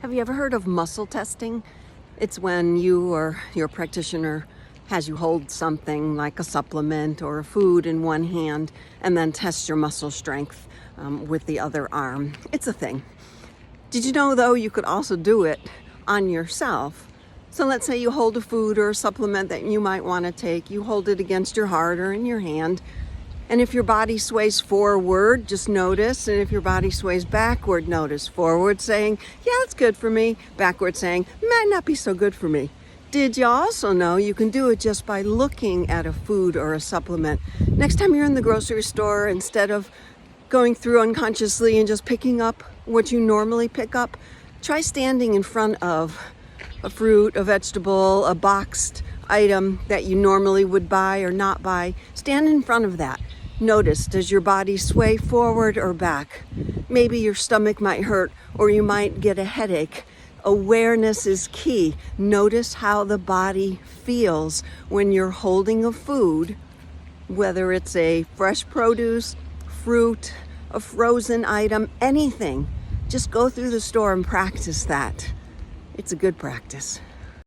Have you ever heard of muscle testing? It's when you or your practitioner has you hold something like a supplement or a food in one hand and then test your muscle strength with the other arm. It's a thing. Did you know, though, you could also do it on yourself? So let's say you hold a food or a supplement that you might want to take. You hold it against your heart or in your hand. And if your body sways forward, just notice. And if your body sways backward, notice. Forward saying, yeah, it's good for me. Backward saying, might not be so good for me. Did you also know you can do it just by looking at a food or a supplement? Next time you're in the grocery store, instead of going through unconsciously and just picking up what you normally pick up, try standing in front of a fruit, a vegetable, a boxed item that you normally would buy or not buy. Stand in front of that. Notice, does your body sway forward or back? Maybe your stomach might hurt or you might get a headache. Awareness is key. Notice how the body feels when you're holding a food, whether it's a fresh produce, fruit, a frozen item, anything. Just go through the store and practice that. It's a good practice.